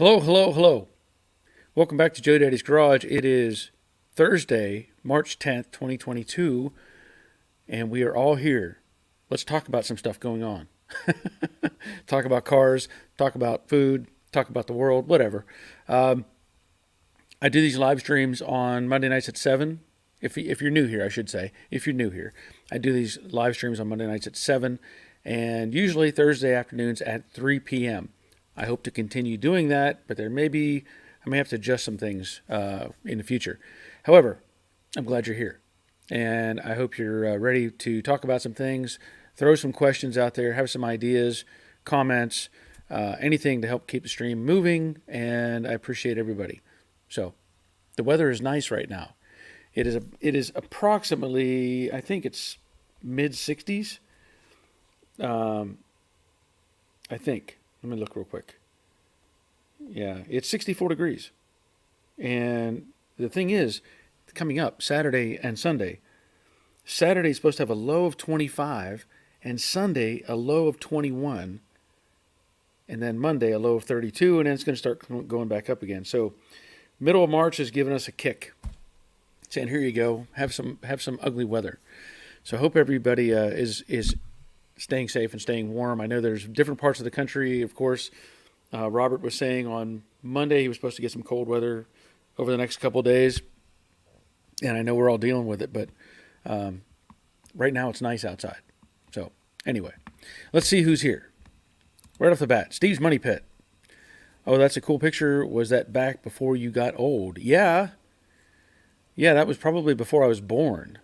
Hello, hello, hello. Welcome back to Joe Daddy's Garage. It is Thursday, March 10th, 2022, and we are all here. Let's talk about some stuff going on. Talk about cars, talk about food, talk about the world, whatever. Um, I do these live streams on Monday nights at 7. If you're new here, I should say, if you're new here, I do these live streams on Monday nights at 7 and usually Thursday afternoons at 3 p.m. I hope to continue doing that, but I may have to adjust some things in the future. However, I'm glad you're here, and I hope you're ready to talk about some things, throw some questions out there, have some ideas, comments, anything to help keep the stream moving, and I appreciate everybody. So, the weather is nice right now. It is approximately, I think it's mid 60s. Um, I think. Let me look real quick. Yeah, it's 64 degrees. And the thing is, coming up Saturday and Sunday, Saturday is supposed to have a low of 25, and Sunday a low of 21, and then Monday a low of 32, and then it's going to start going back up again. So, middle of March has given us a kick, saying, "Here you go, have some ugly weather." So, I hope everybody is staying safe and staying warm. I know there's different parts of the country, of course. Robert was saying on Monday he was supposed to get some cold weather over the next couple of days, and I know we're all dealing with it, but um, right now it's nice outside. So anyway, let's see who's here. Right off the bat, Steve's Money Pit. Oh, that's a cool picture. Was that back before you got old? Yeah, that was probably before I was born.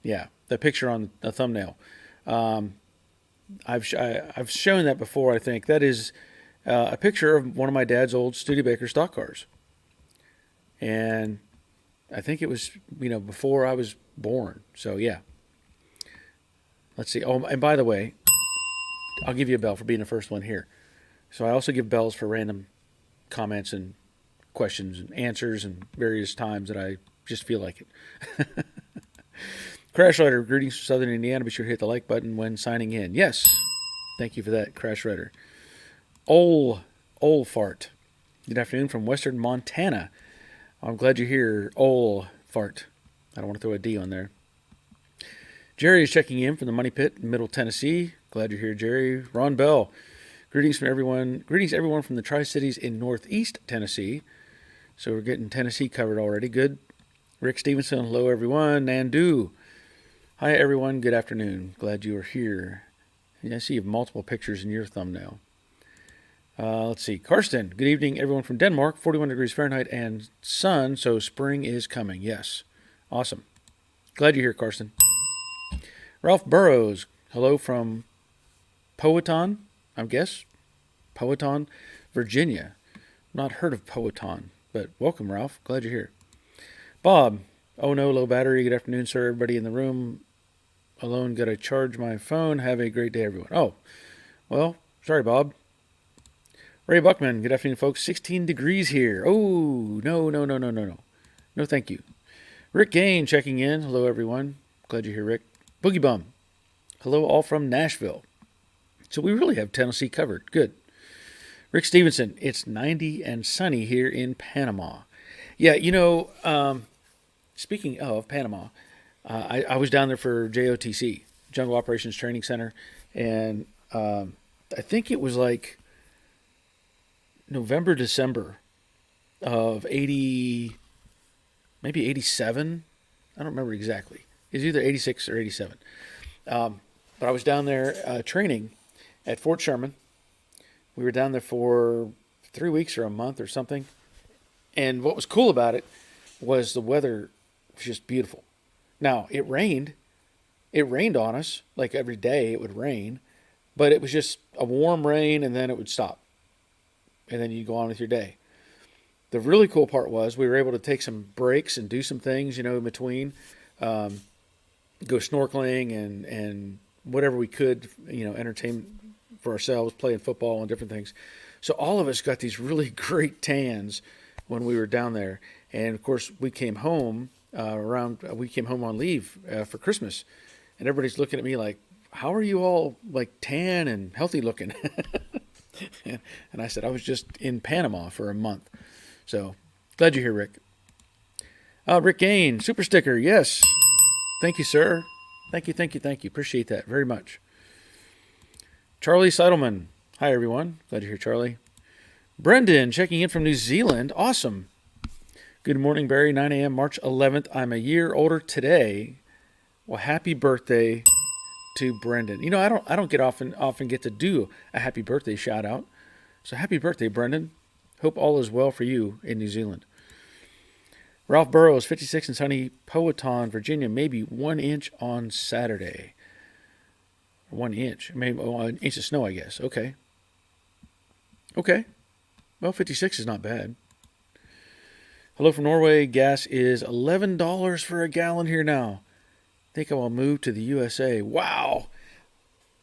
Yeah, the picture on the thumbnail. Um, I've shown that before. I think that is a picture of one of my dad's old Studebaker stock cars, and I think it was before I was born. So yeah, let's see. Oh, and by the way, I'll give you a bell for being the first one here. So I also give bells for random comments and questions and answers and various times that I just feel like it. Crash Rider, greetings from Southern Indiana. Be sure to hit the like button when signing in. Yes, thank you for that, Crash Rider. Ol Fart. Good afternoon from Western Montana. I'm glad you're here, Ol Fart. I don't want to throw a D on there. Jerry is checking in from the Money Pit in Middle Tennessee. Glad you're here, Jerry. Ron Bell. Greetings from everyone. Greetings everyone from the Tri-Cities in Northeast Tennessee. So we're getting Tennessee covered already. Good. Rick Stevenson. Hello, everyone. Nandu. Hi, everyone. Good afternoon. Glad you are here. And I see you have multiple pictures in your thumbnail. Let's see. Karsten. Good evening, everyone from Denmark. 41 degrees Fahrenheit and sun, so spring is coming. Yes. Awesome. Glad you're here, Karsten. Ralph Burrows. Hello from Powhatan, I guess. Powhatan, Virginia. Not heard of Powhatan, but welcome, Ralph. Glad you're here. Bob. Oh no, low battery. Good afternoon, sir. Everybody in the room. Alone, gotta charge my phone. Have a great day, everyone. Oh, well, sorry, Bob. Ray Buckman, good afternoon, folks. 16 degrees here. Oh, no, no, no, no, no, no. No, thank you. Rick Gain checking in. Hello, everyone. Glad you're here, Rick. Boogie Bum. Hello, all from Nashville. So we really have Tennessee covered. Good. Rick Stevenson, it's 90 and sunny here in Panama. Yeah, speaking of Panama, I was down there for JOTC, Jungle Operations Training Center, and I think it was like November, December of 80, maybe 87. I don't remember exactly. It's either 86 or 87. But I was down there training at Fort Sherman. We were down there for 3 weeks or a month or something. And what was cool about it was the weather was just beautiful. Now, it rained. It rained on us. Like every day it would rain. But it was just a warm rain and then it would stop. And then you'd go on with your day. The really cool part was we were able to take some breaks and do some things, in between. Go snorkeling and whatever we could, entertain for ourselves, playing football and different things. So all of us got these really great tans when we were down there. And of course, we came home we came home on leave for Christmas, and everybody's looking at me like, "How are you all like tan and healthy looking?" And I said, I was just in Panama for a month. So glad you're here, Rick. Rick Gain, super sticker. Yes. Thank you, sir. Thank you, thank you, thank you. Appreciate that very much. Charlie Seidelman. Hi, everyone. Glad you're here, Charlie. Brendan, checking in from New Zealand. Awesome. Good morning, Barry. 9 a.m., March 11th. I'm a year older today. Well, happy birthday to Brendan. You know, I don't get often get to do a happy birthday shout out. So happy birthday, Brendan. Hope all is well for you in New Zealand. Ralph Burrows, 56 in sunny Powhatan, Virginia, maybe 1 inch on Saturday. 1 inch, maybe 1 inch of snow, I guess. Okay. Well, 56 is not bad. Hello from Norway. Gas is $11 for a gallon here now. Think I will move to the USA. Wow.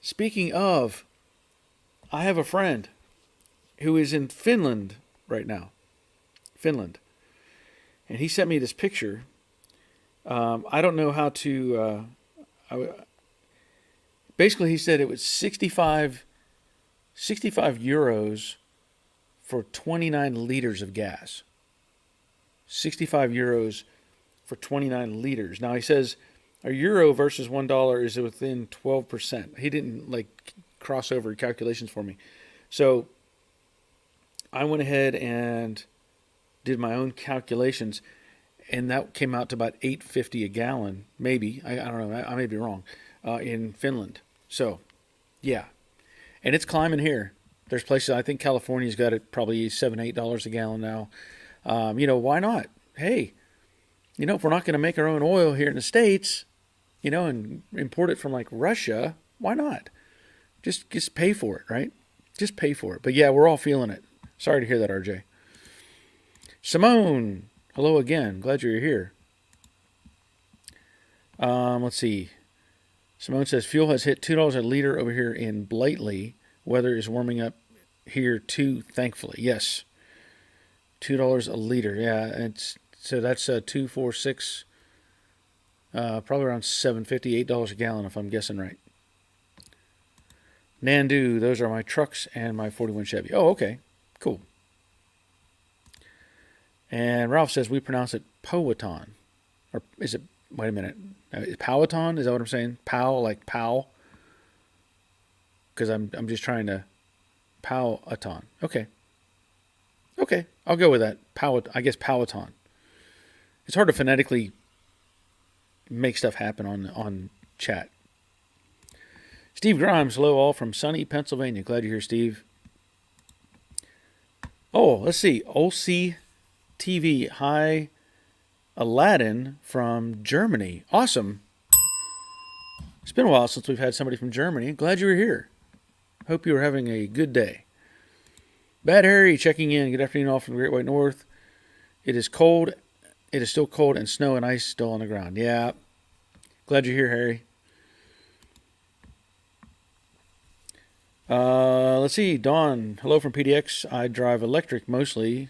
Speaking of, I have a friend who is in Finland right now. Finland. And he sent me this picture. I don't know how to... basically, he said it was 65 euros for 29 liters of gas. 65 euros for 29 liters. Now, he says a euro versus $1 is within 12%. He didn't cross over calculations for me. So I went ahead and did my own calculations, and that came out to about $8.50 a gallon, maybe. I don't know. I may be wrong. In Finland. So, yeah. And it's climbing here. There's places, I think California's got it probably $7, $8 a gallon now. Why not? Hey, if we're not going to make our own oil here in the States, and import it from like Russia, why not? Just pay for it, right? Just pay for it. But yeah, we're all feeling it. Sorry to hear that, RJ. Simone, hello again. Glad you're here. Let's see. Simone says fuel has hit $2 a liter over here in Blately. Weather is warming up here too, thankfully. Yes. $2 a liter. Yeah, so that's 246, probably around $7.50, $8 a gallon if I'm guessing right. Nandu, those are my trucks and my 41 Chevy. Oh, okay. Cool. And Ralph says we pronounce it Powhatan. Or is it, wait a minute. Powhatan? Is that what I'm saying? Pow, like pow? Because I'm just trying to Powhatan. Okay, I'll go with that. I guess Powhatan. It's hard to phonetically make stuff happen on chat. Steve Grimes, hello all from sunny Pennsylvania. Glad you're here, Steve. Oh, let's see. OC TV. Hi, Aladdin from Germany. Awesome. It's been a while since we've had somebody from Germany. Glad you were here. Hope you were having a good day. Bad Harry checking in. Good afternoon all from the Great White North. It is cold. It is still cold and snow and ice still on the ground. Yeah. Glad you're here, Harry. Let's see. Dawn, hello from PDX. I drive electric mostly.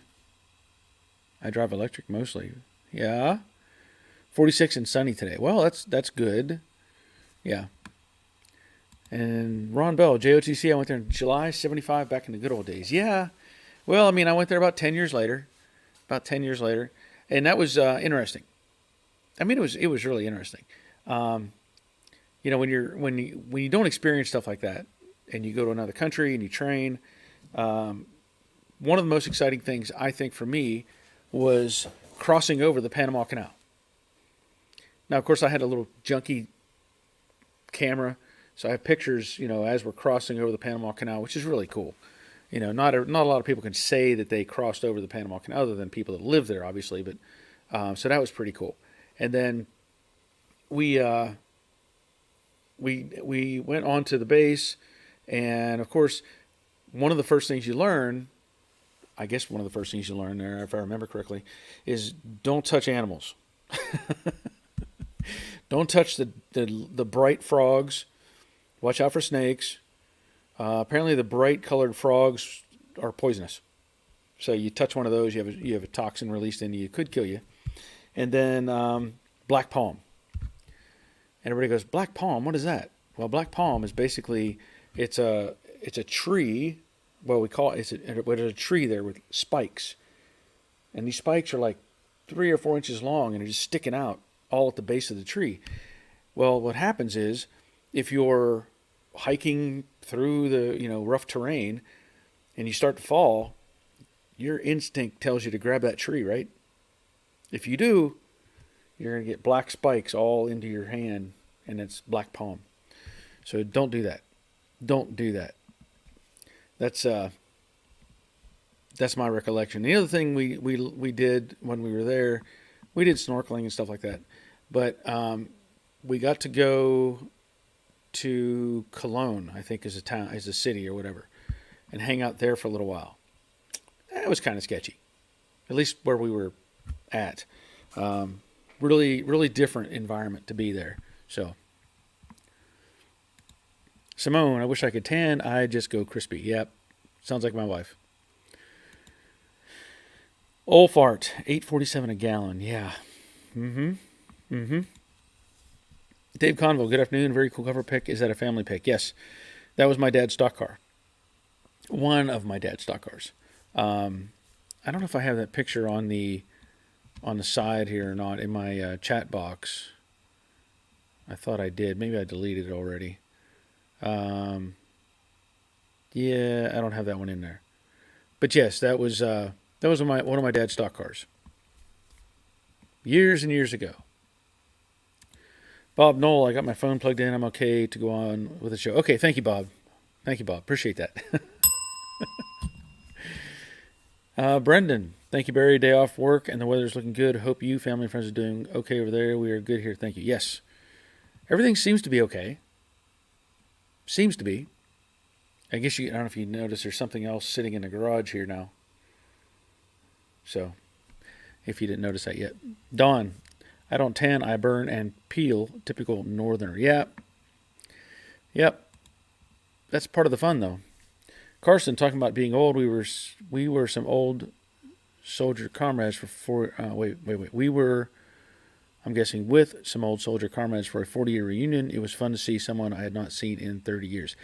Yeah. 46 and sunny today. Well, that's good. Yeah. And Ron Bell, JOTC, I went there in July 75 back in the good old days. Yeah. Well, I mean, I went there about 10 years later. And that was interesting. I mean, it was really interesting. When you don't experience stuff like that and you go to another country and you train, one of the most exciting things I think for me was crossing over the Panama Canal. Now, of course, I had a little junky camera, so I have pictures, as we're crossing over the Panama Canal, which is really cool. Not a lot of people can say that they crossed over the Panama Canal, other than people that live there, obviously. But so that was pretty cool. And then we went on to the base, and of course, one of the first things you learn there, if I remember correctly, is don't touch animals. Don't touch the bright frogs. Watch out for snakes. Apparently, the bright-colored frogs are poisonous. So you touch one of those, you have a toxin released in you. It could kill you. And then black palm. And everybody goes, black palm? What is that? Well, black palm is basically it's a tree well, we call it, there's a tree there with spikes. And these spikes are like 3 or 4 inches long and they're just sticking out all at the base of the tree. Well, what happens is if you're hiking through the, rough terrain and you start to fall, your instinct tells you to grab that tree, right? If you do, you're going to get black spikes all into your hand and it's black palm. So don't do that. Don't do that. That's my recollection. The other thing we did when we were there, we did snorkeling and stuff like that. But we got to go to Cologne, I think is a city or whatever, and hang out there for a little while. It was kind of sketchy, at least where we were at. Really, really different environment to be there. So, Simone, I wish I could tan. I'd just go crispy. Yep, sounds like my wife. Old fart, $8.47 a gallon. Yeah. Dave Conville, good afternoon. Very cool cover pick. Is that a family pick? Yes, that was my dad's stock car. One of my dad's stock cars. I don't know if I have that picture on the side here or not in my chat box. I thought I did. Maybe I deleted it already. Yeah, I don't have that one in there. But yes, that was one of my dad's stock cars. Years and years ago. Bob Knoll, I got my phone plugged in. I'm okay to go on with the show. Okay, thank you, Bob. Thank you, Bob. Appreciate that. Brendan, thank you, Barry. Day off work and the weather's looking good. Hope you, family, and friends are doing okay over there. We are good here. Thank you. Yes. Everything seems to be okay. Seems to be. I guess I don't know if you notice there's something else sitting in the garage here now. So, if you didn't notice that yet. Dawn, I don't tan, I burn and peel. Typical northerner. Yep. That's part of the fun, though. Carson, talking about being old, we were some old soldier comrades we were, I'm guessing, with some old soldier comrades for a 40-year reunion. It was fun to see someone I had not seen in 30 years.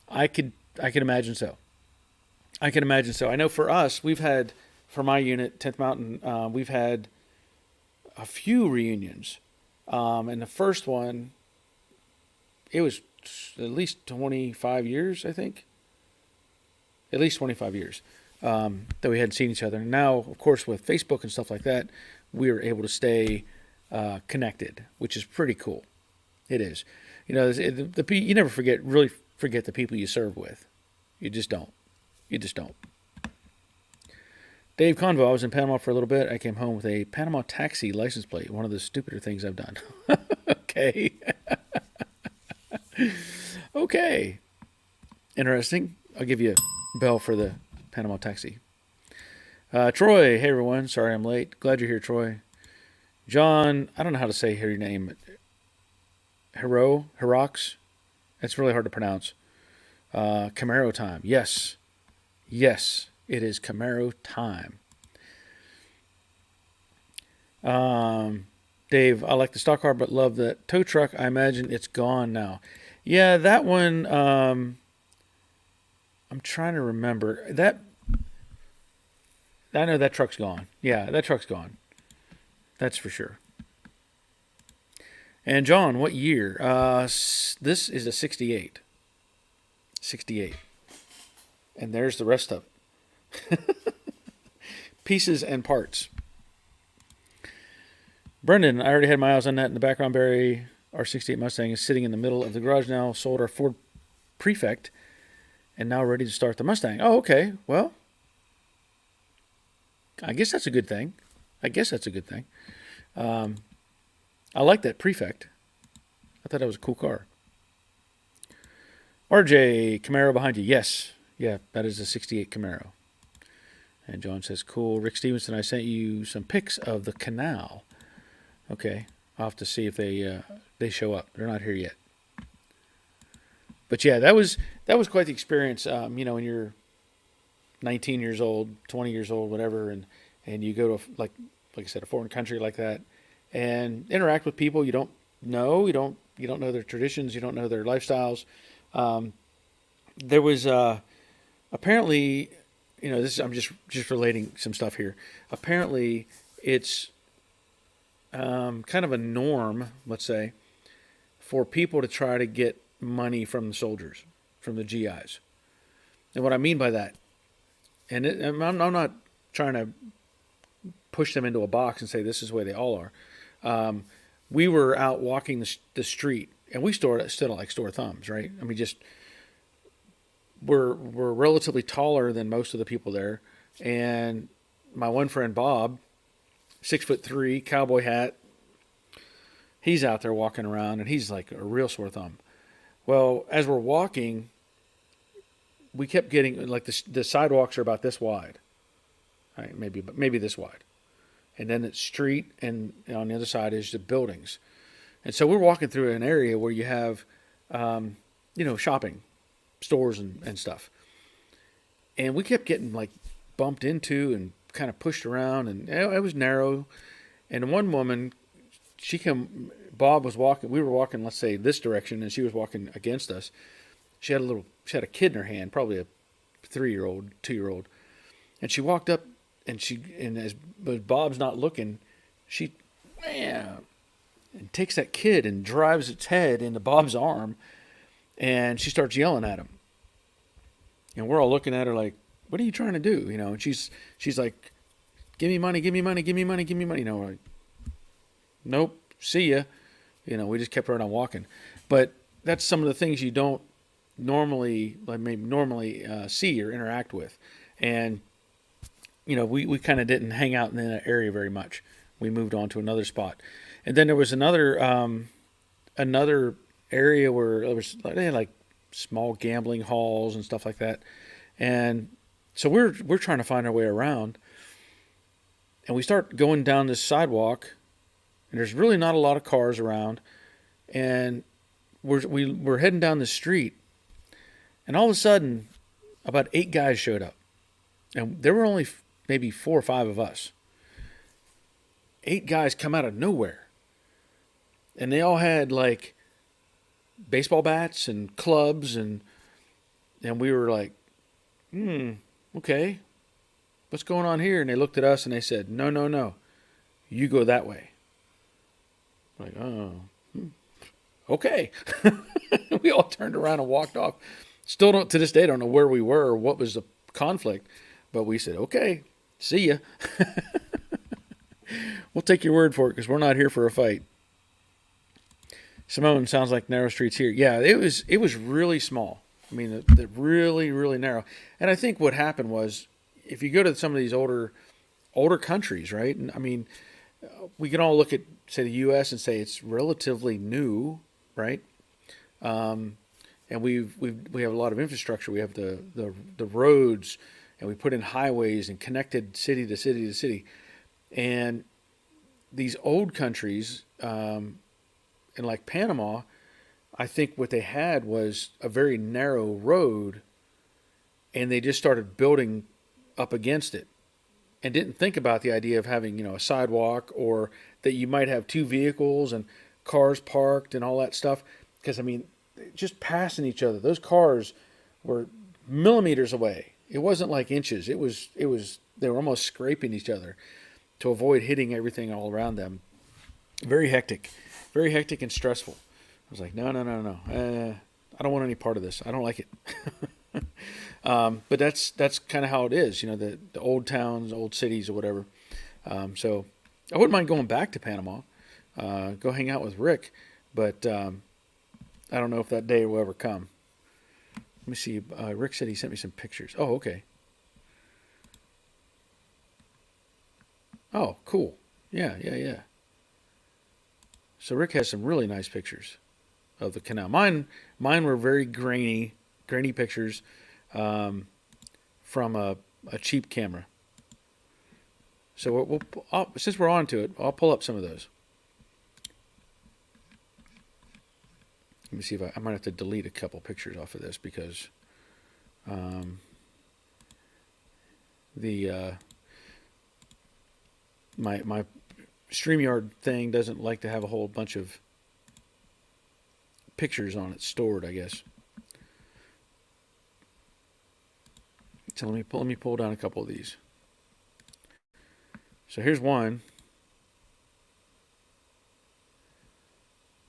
I could imagine so. I know for us, we've had, for my unit, 10th Mountain, we've had a few reunions. And the first one, it was at least 25 years, I think. At least 25 years that we hadn't seen each other. And now, of course, with Facebook and stuff like that, we were able to stay connected, which is pretty cool. It is. You never really forget the people you serve with. You just don't. Dave Convo, I was in Panama for a little bit. I came home with a Panama taxi license plate, one of the stupider things I've done. Okay. Okay. Interesting. I'll give you a bell for the Panama taxi. Troy, hey everyone. Sorry I'm late. Glad you're here, Troy. John, I don't know how to say your name. Herox? That's really hard to pronounce. Camaro time. Yes, it is Camaro time. Dave, I like the stock car, but love the tow truck. I imagine it's gone now. Yeah, that one, I'm trying to remember. I know that truck's gone. Yeah, that truck's gone. That's for sure. And John, what year? This is a 68. 68. And there's the rest of it. Pieces and parts. Brendan, I already had my eyes on that in the background. Barry, our 68 Mustang is sitting in the middle of the garage now. Sold our Ford Prefect and now ready to start the Mustang. Oh, okay. Well, I guess that's a good thing. I like that Prefect. I thought that was a cool car. RJ, Camaro behind you. Yes. Yeah, that is a 68 Camaro. And John says, cool. Rick Stevenson, I sent you some pics of the canal. Okay. I'll have to see if they show up. They're not here yet. But yeah, that was quite the experience. When you're 19 years old, 20 years old, whatever, and you go to, like I said, a foreign country like that, and interact with people you don't know. You don't know their traditions. You don't know their lifestyles. There was a apparently, this I'm just relating some stuff here. Apparently, it's kind of a norm, let's say, for people to try to get money from the soldiers, from the GIs. And what I mean by that, I'm not trying to push them into a box and say this is the way they all are. We were out walking the street, and we still like store thumbs, right? I mean, just we're relatively taller than most of the people there, and my one friend Bob, 6'3", cowboy hat, he's out there walking around, and he's like a real sore thumb. Well, as we're walking, we kept getting like the sidewalks are about this wide, right? Maybe this wide, and then it's street, and on the other side is the buildings, and so we're walking through an area where you have, shopping stores and stuff, and we kept getting like bumped into and kind of pushed around, and it was narrow. And one woman, Bob was walking. We were walking, let's say, this direction, and she was walking against us. She had a kid in her hand, probably a 3-year-old, 2-year-old, and she walked up, and as Bob's not looking, she and takes that kid and drives its head into Bob's arm, and she starts yelling at him. And we're all looking at her like, "What are you trying to do?" And she's like, "Give me money, give me money, give me money, give me money." We're like, "Nope, see ya." We just kept right on walking. But that's some of the things you don't normally see or interact with. And we kind of didn't hang out in that area very much. We moved on to another spot, and then there was another area where they had like small gambling halls and stuff like that. And so we're trying to find our way around, and we start going down this sidewalk, and there's really not a lot of cars around, and we're heading down the street, and all of a sudden, about 8 guys showed up, and there were only maybe 4 or 5 of us. 8 guys come out of nowhere, and they all had like baseball bats and clubs, and we were like, okay, what's going on here? And they looked at us and they said, no, you go that way. We're like, oh, okay. We all turned around and walked off. Still don't, to this day, don't know where we were or what was the conflict, but we said, okay, see ya. We'll take your word for it because we're not here for a fight. Simone, sounds like narrow streets here. Yeah, it was really small. I mean, the really, really narrow. And I think what happened was, if you go to some of these older countries, right? And I mean, we can all look at, say, the U.S. and say it's relatively new, right? And we have a lot of infrastructure. We have the roads, and we put in highways and connected city to city to city. And these old countries, and like Panama, I think what they had was a very narrow road, and they just started building up against it and didn't think about the idea of having, a sidewalk, or that you might have 2 vehicles and cars parked and all that stuff. Because, I mean, just passing each other, those cars were millimeters away. It wasn't like inches. It was they were almost scraping each other to avoid hitting everything all around them. Very hectic and stressful. I was like, no. I don't want any part of this. I don't like it. But that's kind of how it is, the old towns, old cities or whatever. So I wouldn't mind going back to Panama, go hang out with Rick, but I don't know if that day will ever come. Let me see. Rick said he sent me some pictures. Oh, okay. Oh, cool. Yeah. So Rick has some really nice pictures of the canal. Mine were very grainy pictures from a cheap camera. So since we're on to it, I'll pull up some of those. Let me see if I might have to delete a couple pictures off of this because my StreamYard thing doesn't like to have a whole bunch of pictures on it stored, I guess. So let me pull down a couple of these. So here's one.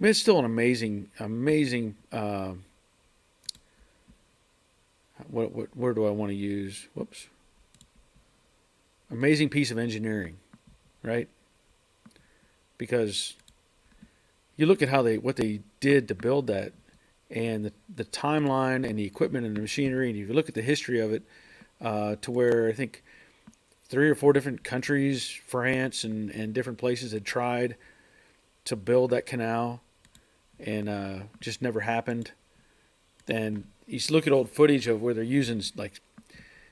I mean, it's still an amazing. What word do I want to use? Whoops. Amazing piece of engineering, right? Because you look at what they did to build that, and the timeline and the equipment and the machinery, and if you look at the history of it, to where I think 3 or 4 different countries, France and different places had tried to build that canal, and just never happened. And you look at old footage of where they're using like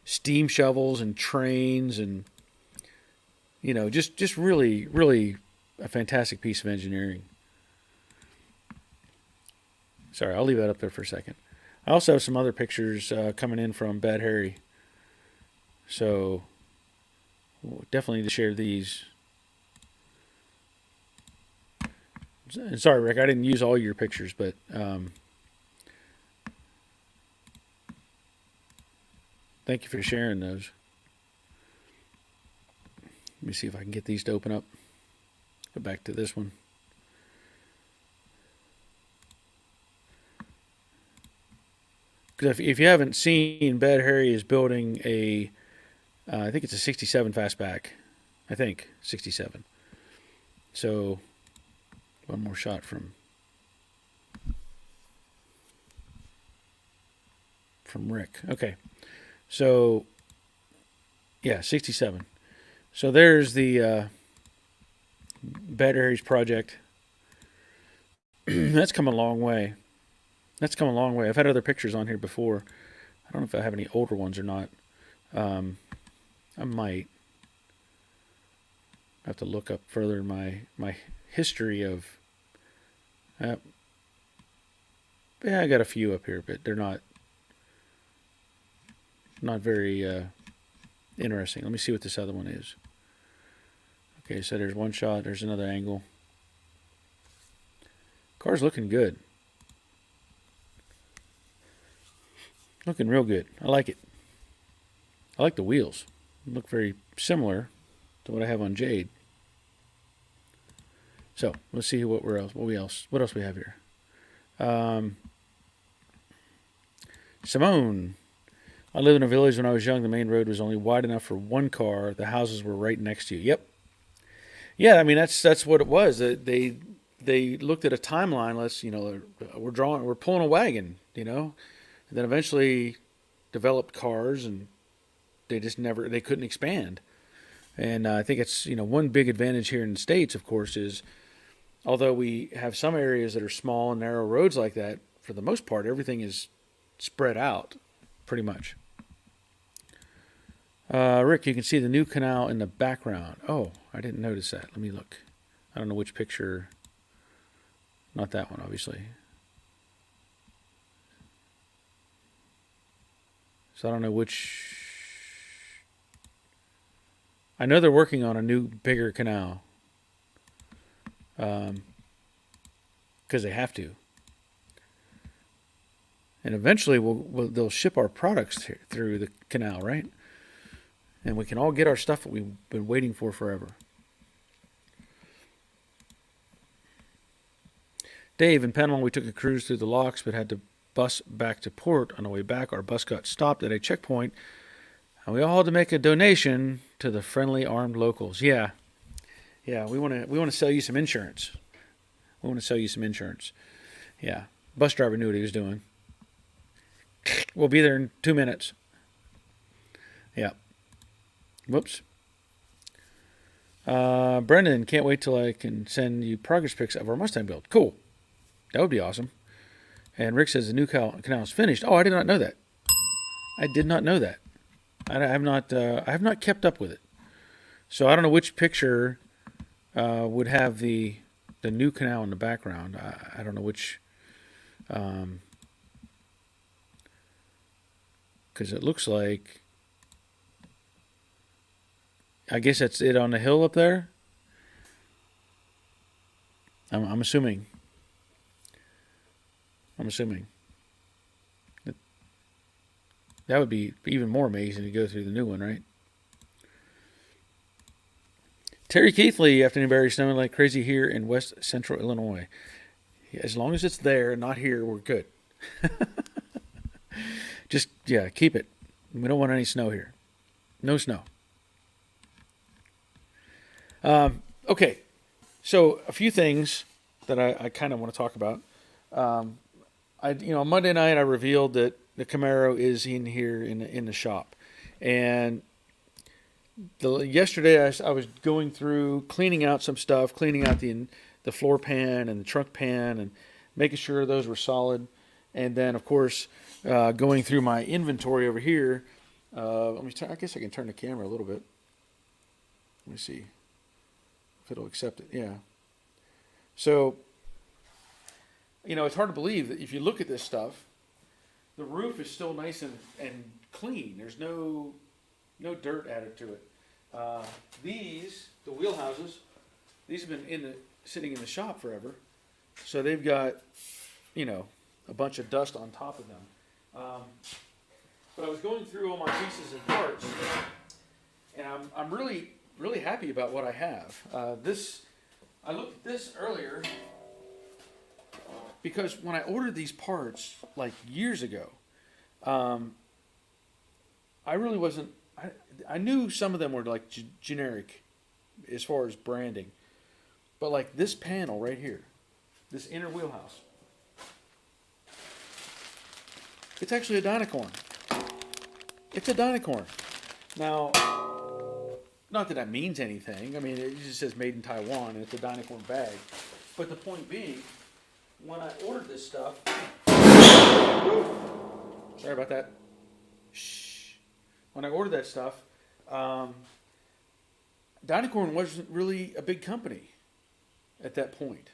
steam shovels and trains, and just really a fantastic piece of engineering. Sorry, I'll leave that up there for a second. I also have some other pictures coming in from Bad Harry, so we'll definitely need to share these. And sorry, Rick, I didn't use all your pictures, but thank you for sharing those. Let me see if I can get these to open up. Go back to this one. Because if you haven't seen, Bad Harry is building I think it's a 67 fastback. I think 67. So one more shot from Rick. Okay. So yeah, 67. So there's the Bad Harry's project. That's come a long way. I've had other pictures on here before. I don't know if I have any older ones or not. I might have to look up further my history of. Yeah, I got a few up here, but they're not very interesting. Let me see what this other one is. Okay, so there's one shot. There's another angle. Car's looking good. Looking real good. I like it. I like the wheels. They look very similar to what I have on Jade. So let's see what else we have here. Simone. I lived in a village when I was young. The main road was only wide enough for one car. The houses were right next to you. Yep. Yeah, I mean that's what it was. They looked at a timeline. We're pulling a wagon, and then eventually developed cars, and they couldn't expand. And I think it's one big advantage here in the States, of course, is although we have some areas that are small and narrow roads like that, for the most part everything is spread out pretty much. Rick, you can see the new canal in the background. Oh, I didn't notice that. Let me look. I don't know which picture. Not that one, obviously. So I don't know which. I know they're working on a new, bigger canal. Because they have to. And eventually they'll ship our products through the canal, right? And we can all get our stuff that we've been waiting for forever. Dave, in Panama, we took a cruise through the locks, but had to bus back to port. On the way back, our bus got stopped at a checkpoint, and we all had to make a donation to the friendly armed locals. Yeah, we want to sell you some insurance. Yeah, bus driver knew what he was doing. We'll be there in 2 minutes. Yeah. Whoops. Brendan, can't wait till I can send you progress pics of our Mustang build. Cool. That would be awesome. And Rick says the new canal is finished. Oh, I did not know that. I have not kept up with it. So I don't know which picture would have the new canal in the background. I don't know which. Because it looks like. I guess that's it on the hill up there. I'm assuming. That would be even more amazing to go through the new one, right? Terry Keithley, afternoon berry snowing like crazy here in west central Illinois. As long as it's there, not here, we're good. Just, yeah, keep it. We don't want any snow here. No snow. Okay, so a few things that I kind of want to talk about. Monday night I revealed that the Camaro is in here in the shop, and yesterday I was going through cleaning out some stuff, cleaning out the floor pan and the trunk pan, and making sure those were solid, and then of course going through my inventory over here. I guess I can turn the camera a little bit. Let me see if it'll accept it. Yeah. So, it's hard to believe that if you look at this stuff, the roof is still nice and clean. There's no dirt added to it. The wheelhouses, these have been sitting in the shop forever, so they've got, a bunch of dust on top of them. But I was going through all my pieces and parts, and I'm really, really happy about what I have. I looked at this earlier because when I ordered these parts like years ago, I really wasn't. I knew some of them were like generic as far as branding, but like this panel right here, this inner wheelhouse, it's actually a Dynacorn. It's a Dynacorn. Now, not that that means anything. I mean, it just says made in Taiwan and it's a Dynacorn bag. But the point being, when I ordered this stuff, sorry about that. Shh. When I ordered that stuff, Dynacorn wasn't really a big company at that point.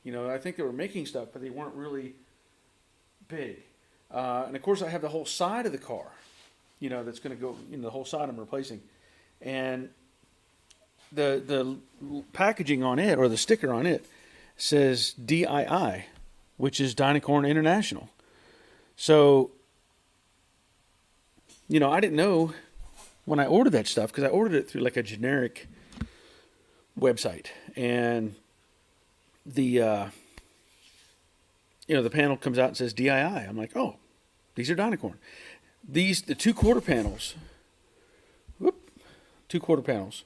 I think they were making stuff, but they weren't really big. And of course, I have the whole side of the car, that's going to go, the whole side I'm replacing. And the packaging on it, or the sticker on it, says DII, which is Dynacorn International. So, I didn't know when I ordered that stuff, because I ordered it through like a generic website. And the panel comes out and says DII. I'm like, oh, these are Dynacorn. The 2 quarter panels. Two quarter panels.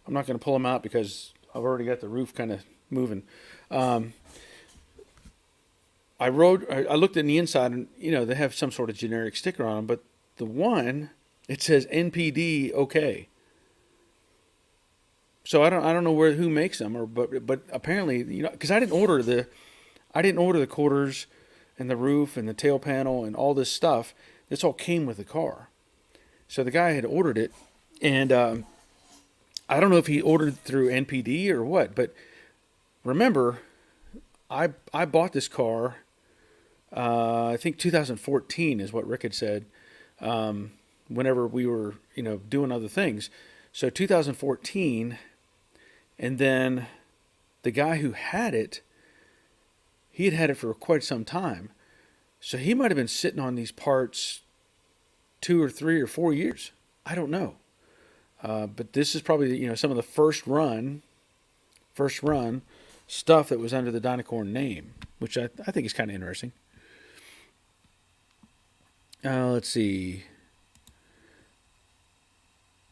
I'm not going to pull them out because I've already got the roof kind of moving. I looked in the inside, and they have some sort of generic sticker on them, but the one, it says NPD OK. So I don't know who makes them, but apparently, because I didn't order the quarters and the roof and the tail panel and all this stuff. This all came with the car. So the guy had ordered it, and I don't know if he ordered through NPD or what, but remember, I bought this car, I think 2014 is what Rick had said, whenever we were, doing other things. So 2014, and then the guy who had it, he had it for quite some time. So he might have been sitting on these parts 2 or 3 or 4 years. I don't know. But this is probably, some of the first run stuff that was under the Dynacorn name, which I think is kind of interesting. Let's see.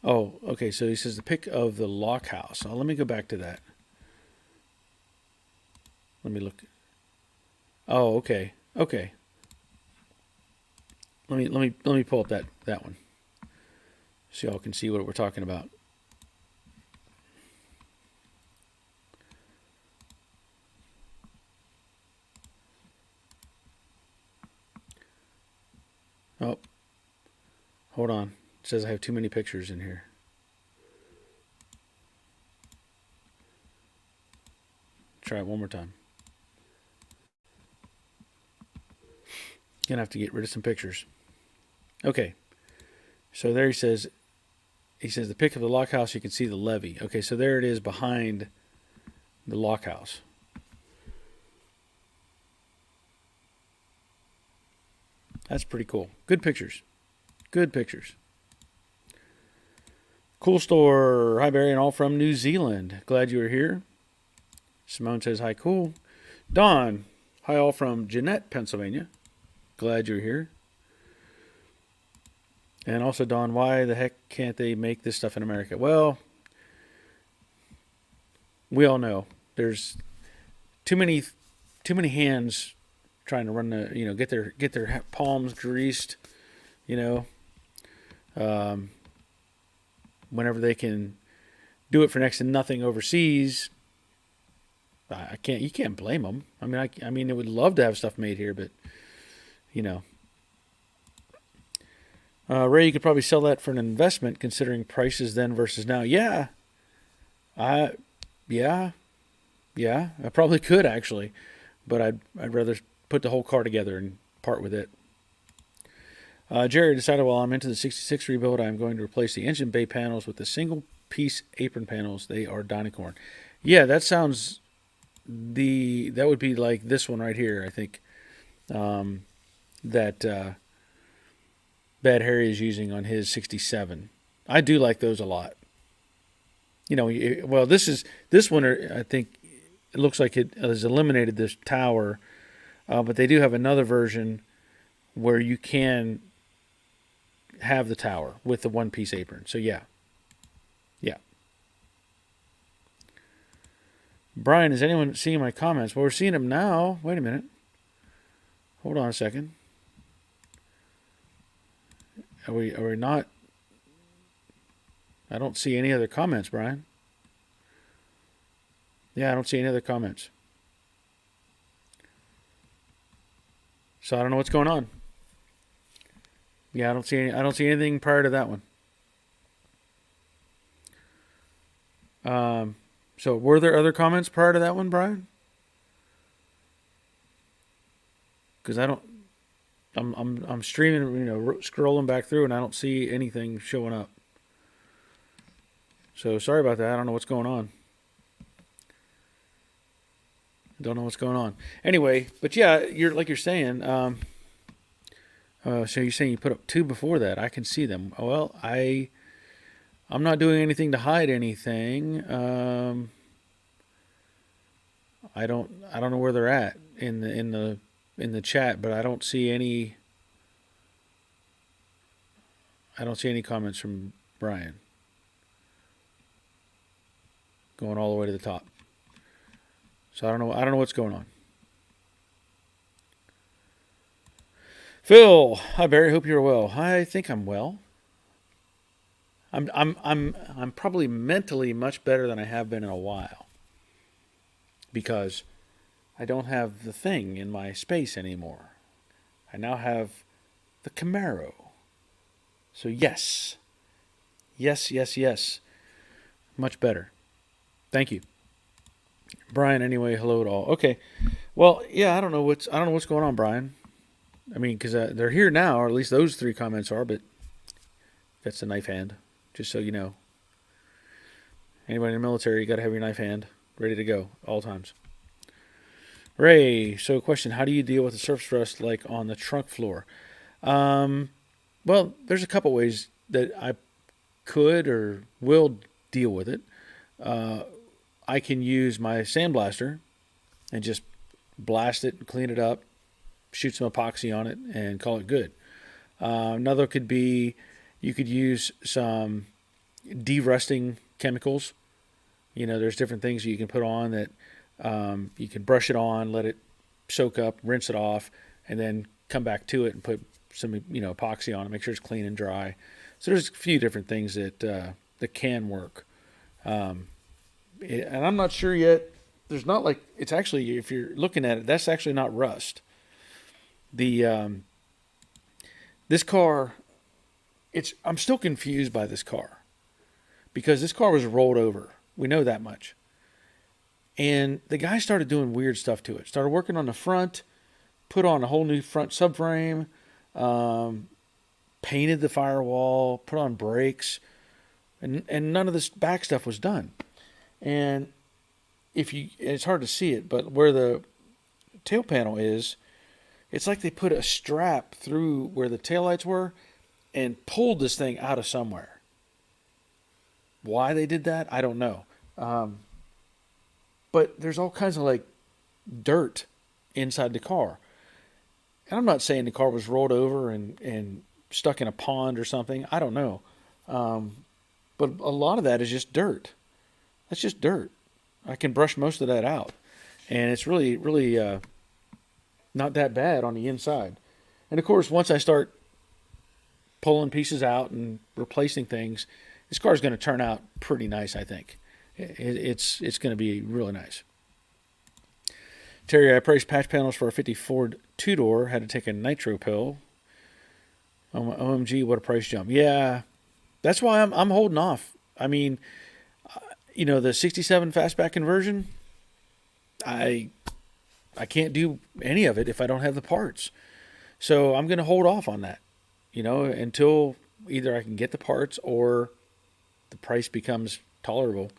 Oh, okay. So he says the pick of the lock house. Let me go back to that. Let me look. Oh, okay. Okay. Let me pull up that one, so y'all can see what we're talking about. Oh, hold on. It says I have too many pictures in here. Try it one more time. Gonna have to get rid of some pictures. Okay, so there he says the pick of the lock house, you can see the levee. Okay, so there it is behind the lock house. That's pretty cool. Good pictures. Good pictures. Cool store. Hi, Barry, and all from New Zealand. Glad you were here. Simone says, hi, cool. Don, hi, all from Jeanette, Pennsylvania. Glad you're here. And also, Don, why the heck can't they make this stuff in America? Well, we all know there's too many hands trying to run the, get their palms greased, whenever they can do it for next to nothing overseas. You can't blame them. I mean, they would love to have stuff made here, but Ray, you could probably sell that for an investment considering prices then versus now. Yeah, I probably could actually, but I'd rather put the whole car together and part with it. Jerry decided while I'm into the 66 rebuild, I'm going to replace the engine bay panels with the single piece apron panels. They are Dynacorn. Yeah, that sounds that would be like this one right here, I think, that Bad Harry is using on his 67. I do like those a lot. Well, this one, I think it looks like it has eliminated this tower, but they do have another version where you can have the tower with the one-piece apron. So, yeah. Brian, is anyone seeing my comments? Well, we're seeing them now. Wait a minute. Hold on a second. Are we not? I don't see any other comments, Brian. Yeah, I don't see any other comments. So I don't know what's going on. Yeah, I don't see anything prior to that one. So were there other comments prior to that one, Brian? Because I'm streaming, scrolling back through, and I don't see anything showing up. So sorry about that. I don't know what's going on. Anyway, but yeah, you're saying. So you're saying you put up two before that? I can see them. Well, I'm not doing anything to hide anything. I don't know where they're at in the chat, but I don't see any comments from Brian going all the way to the top. So I don't know what's going on. Phil, hi Barry, hope you're well. I think I'm well. I'm probably mentally much better than I have been in a while, because I don't have the thing in my space anymore. I now have the Camaro. So yes. Much better. Thank you. Brian, anyway, hello to all. Okay. Well, yeah, I don't know what's going on, Brian. I mean, because they're here now, or at least those three comments are, but that's the knife hand, just so you know. Anybody in the military, you got to have your knife hand ready to go all times. Ray, so question, how do you deal with the surface rust like on the trunk floor? Well, there's a couple ways that I could or will deal with it. I can use my sandblaster and just blast it and clean it up, shoot some epoxy on it, and call it good. Another could be you could use some de-rusting chemicals. There's different things you can put on that you can brush it on, let it soak up, rinse it off, and then come back to it and put some epoxy on it, make sure it's clean and dry. So there's a few different things that can work. And I'm not sure yet. There's not like, it's actually, if you're looking at it, that's actually not rust. This car, I'm still confused by this car, because this car was rolled over. We know that much. And the guy started doing weird stuff to it. Started working on the front, put on a whole new front subframe, painted the firewall, put on brakes, and none of this back stuff was done. And it's hard to see it, but where the tail panel is, it's like they put a strap through where the taillights were and pulled this thing out of somewhere. Why they did that, I don't know. But there's all kinds of like dirt inside the car. And I'm not saying the car was rolled over and stuck in a pond or something. I don't know. But a lot of that is just dirt. That's just dirt. I can brush most of that out. And it's really, really not that bad on the inside. And of course, once I start pulling pieces out and replacing things, this car is going to turn out pretty nice, I think. It's going to be really nice. Terry, I priced patch panels for a 50 Ford two-door. Had to take a nitro pill. OMG, what a price jump. Yeah, that's why I'm holding off. I mean, the 67 fastback conversion, I can't do any of it if I don't have the parts. So I'm going to hold off on that, until either I can get the parts or the price becomes tolerable.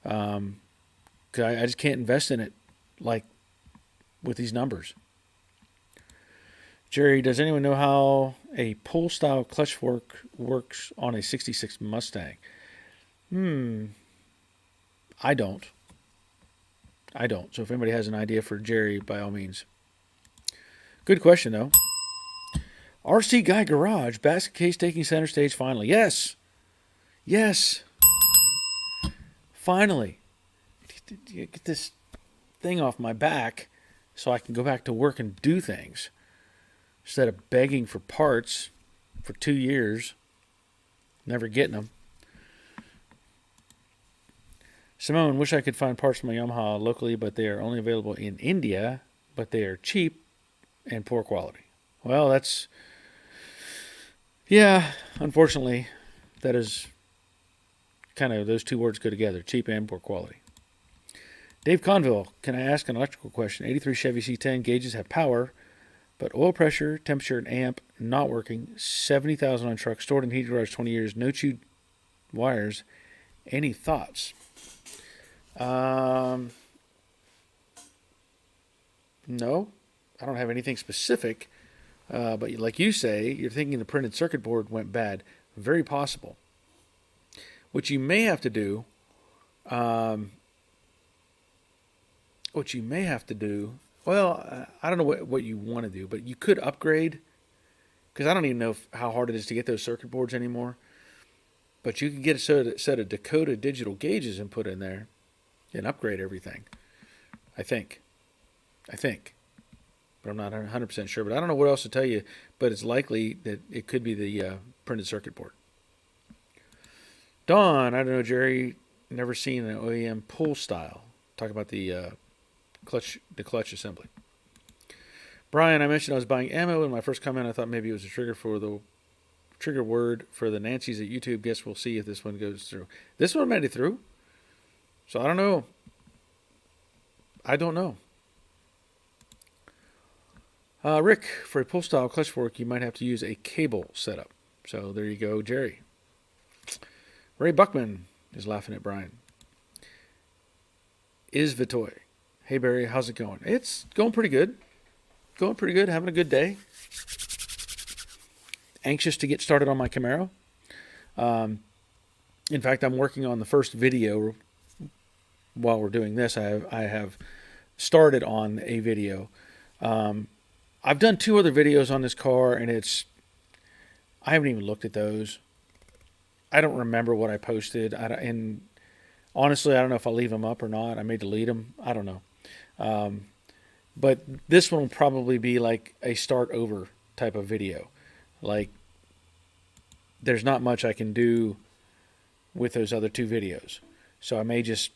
'Cause I just can't invest in it like with these numbers. Jerry, does anyone know how a pull style clutch fork works on a 66 Mustang? I don't. So if anybody has an idea for Jerry, by all means. Good question, though. RC Guy Garage, basket case taking center stage finally. Yes. Finally. Get this thing off my back so I can go back to work and do things. Instead of begging for parts for 2 years, never getting them. Simone, wish I could find parts for my Yamaha locally, but they are only available in India, but they are cheap and poor quality. Well, unfortunately, that is kind of, those two words go together, cheap and poor quality. Dave Conville, can I ask an electrical question? 83 Chevy C10 gauges have power, but oil pressure, temperature, and amp not working. 70,000 on truck, stored in heated garage 20 years, no chewed wires. Any thoughts? No, I don't have anything specific. But like you say, you're thinking the printed circuit board went bad. Very possible. What you may have to do, well, I don't know what you want to do, but you could upgrade, because I don't even know how hard it is to get those circuit boards anymore. But you can get a set of Dakota digital gauges and put in there and upgrade everything. I think. But I'm not 100% sure. But I don't know what else to tell you, but it's likely that it could be the printed circuit board. Dawn, I don't know, Jerry, never seen an OEM pull style. Talk about the clutch assembly. Brian, I mentioned I was buying ammo in my first comment. I thought maybe it was a trigger word for the Nancy's at YouTube. Guess we'll see if this one goes through. This one made it through. So I don't know. Rick, for a pull style clutch fork, you might have to use a cable setup. So there you go, Jerry. Ray Buckman is laughing at Brian. Is Vitoy. Hey, Barry, how's it going? It's going pretty good. Having a good day. Anxious to get started on my Camaro. In fact, I'm working on the first video while we're doing this. I have started on a video. I've done 2 other videos on this car, and I haven't even looked at those. I don't remember what I posted. And honestly, I don't know if I'll leave them up or not. I may delete them. I don't know. But this one will probably be like a start over type of video. Like, there's not much I can do with those other 2 videos. So I may just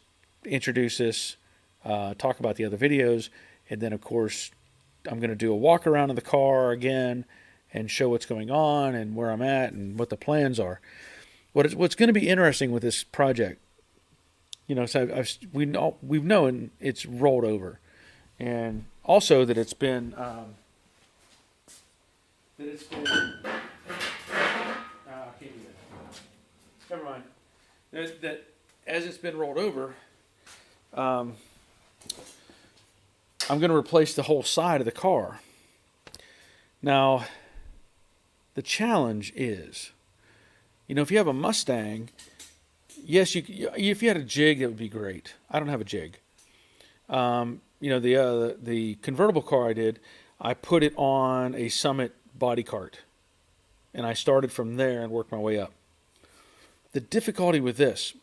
introduce this, talk about the other videos, and then, of course, I'm going to do a walk around of the car again and show what's going on and where I'm at and what the plans are. What's going to be interesting with this project, so we've known it's rolled over, and also that it's been I can't do that. Never mind. That as it's been rolled over, I'm going to replace the whole side of the car. Now, The challenge is, if you have a Mustang, yes, if you had a Jig, that would be great. I don't have a Jig. The convertible car I put it on a Summit body cart, and I started from there and worked my way up. The difficulty with this